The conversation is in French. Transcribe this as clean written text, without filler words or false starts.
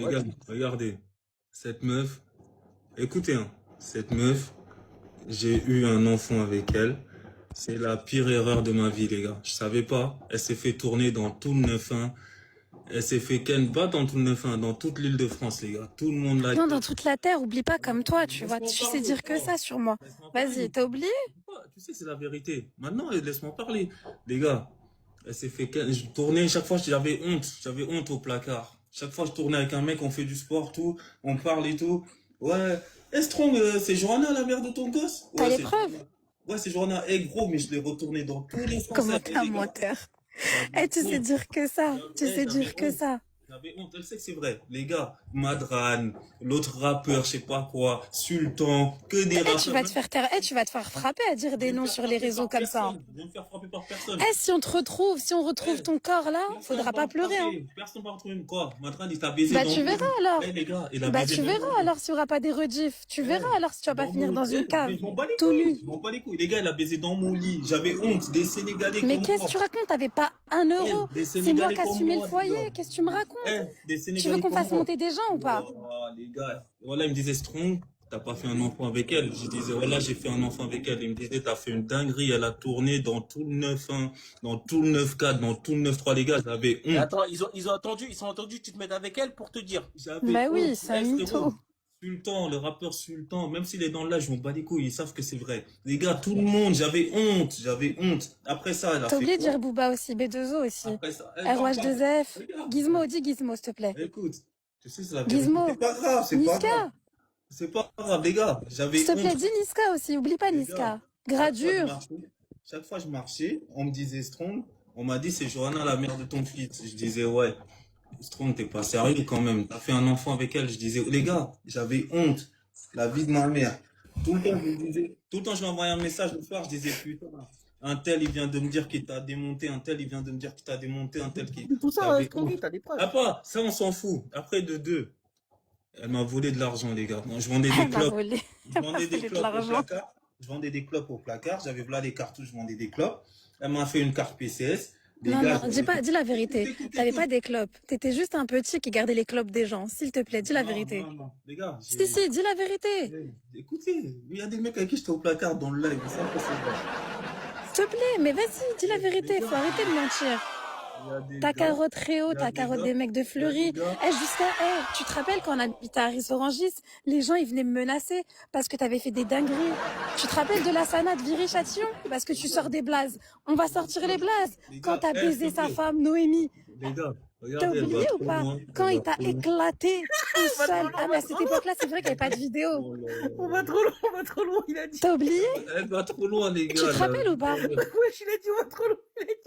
les Ouais, gars, regardez. Cette meuf, écoutez, hein, cette meuf, j'ai eu un enfant avec elle. C'est la pire erreur de ma vie, les gars. Je savais pas. Elle s'est fait tourner dans tout le 9-1. Elle s'est fait ken, pas dans tout le 9-1, dans toute l'île de France, les gars. Tout le monde la Non, dans ken. toute la terre, oublie pas comme toi, tu vois. Laisse-moi Tu sais parler. dire que Oh, ça sur moi. laisse-moi Vas-y, parler. t'as oublié? Tu sais, c'est la vérité. Maintenant, laisse-moi parler. Les gars, elle s'est fait ken. Je tournais, chaque fois, j'avais honte. J'avais honte au placard. Chaque fois, je tournais avec un mec, on fait du sport, tout. On parle et tout. Ouais. Strong, c'est Johanna, la mère de ton gosse? T'as Ouais, les c'est preuves? Johanna. Ouais, c'est Johanna. Eh, gros, mais je l'ai retourné dans tous les sens. Comment Eh, t'es un les gars, menteur? j'avais Eh, tu sais honte. dire que ça. Tu sais J'avais dire que honte. ça. J'avais honte. Elle sait que c'est vrai. Les gars, Madran, l'autre rappeur, je sais pas quoi, Sultan, que des Eh, tu rappeurs. vas te faire taire. Eh, tu vas te faire frapper à dire Je vais des me noms faire sur les frapper réseaux par comme ça, hein. personne. Je vais me faire frapper par personne. Eh, si on retrouve Eh, ton corps là, personne faudra va pas me pleurer, hein. frapper. Personne va retrouver quoi. Madran, il t'a baisé Bah, dans tu verras mon lit. alors. Eh, les gars, il a Bah, baisé tu dans verras mon lit. alors s'il y aura pas des rediffs. Tu verras Eh, alors si tu vas pas dans finir mon dans lit. une cave, Mais je m'en bats les tout couilles. nu. Je m'en bats les couilles. Les gars, il a baisé dans mon lit. J'avais honte. Des Sénégalais Mais comme qu'est-ce moi. que tu racontes? T'avais pas un Eh, euro. des C'est moi Sénégalais qui comme assumais le moi, les foyer. gars. Qu'est-ce que tu me racontes? Des Tu veux Sénégalais qu'on comme fasse moi. monter des gens ou pas? Voilà, les gars. Voilà, il me disait Strong, t'as pas fait un enfant avec elle. Je disais, voilà, j'ai fait un enfant avec elle. Il me disait, t'as fait une dinguerie. Elle a tourné dans tout le 9-1, dans tout le 9-4, dans tout le 9-3, les gars. J'avais Mais honte. attends, ils sont attendus que tu te mettes avec elle pour te dire. J'avais Bah oui, honte. c'est un Eh, mytho. frérot. Sultan, le rappeur Sultan, même s'il est dans l'âge, je m'en bats les couilles. Ils savent que c'est vrai. Les gars, tout le monde, j'avais honte. J'avais honte. Après ça, elle a T'as fait oublié de quoi? dire Booba aussi, B2O aussi. Après ça, ROH2F. regarde. Gizmo, dis Gizmo, s'il te plaît. Écoute, tu sais, c'est la vérité. Gizmo. C'est pas grave, c'est pas grave. Niska. C'est pas grave, les gars. S'il J'avais te plaît, honte. dis Niska aussi. Oublie pas Les gars, Niska. Gradure. chaque fois je marchais, on me disait Strong, on m'a dit c'est Johanna la mère de ton fils. Je disais ouais, Strong t'es pas sérieux quand même, t'as fait un enfant avec elle. Je disais les gars, j'avais honte, la vie de ma mère. Tout le temps je me disais, tout le temps je lui envoyais un message le soir, je disais putain, un tel il vient de me dire qu'il t'a démonté, un tel il vient de me dire qu'il t'a démonté, un tel qui. Tout ça, J'avais tranquille, honte. t'as des preuves. Ah pas, ça on s'en fout. Après de deux, elle m'a volé de l'argent les gars. Moi, je vendais des Elle m'a clopes. volé. Je Elle m'a vendais des volé de clopes au l'argent. placard. Je vendais des clopes au placard. J'avais là les cartouches, je vendais des clopes. Elle m'a fait une carte PCS. Les Non, gars, non, dis la vérité. écoute, T'avais écoute. pas des clopes. T'étais juste un petit qui gardait les clopes des gens. S'il te plaît, dis la Non, vérité. non, non. Les gars, Si, si, dis la vérité. écoutez, il y a des mecs avec qui j'étais au placard dans le live. Ils savent que c'est vrai. S'il te plaît, mais vas-y, dis la vérité. Faut arrêter de mentir. Il y a des Ta gars, carotte Réo, il y a ta des carotte gars, des mecs de il y a des Fleury. gars. Tu te rappelles quand on habitait à Ris-Orangis, les gens ils venaient me menacer parce que t'avais fait des dingueries. Tu te rappelles de la Sana de Viry-Châtillon parce que tu sors des blazes. On va sortir les blazes. Les Quand gars, t'as baisé s'il te sa plaît. femme, Noémie. Les gars, T'as regardez, elle oublié va ou trop pas? loin. Quand Elle il va t'a trop loin. éclaté tout seul. Ah mais à cette époque-là, c'est vrai qu'il n'y avait pas de vidéo. Oh là là. On va trop loin, on va trop loin, il a dit. T'as oublié? Elle va trop loin, les Tu gars. te là. rappelles ou pas? Wesh, il a dit on va trop loin, il a dit.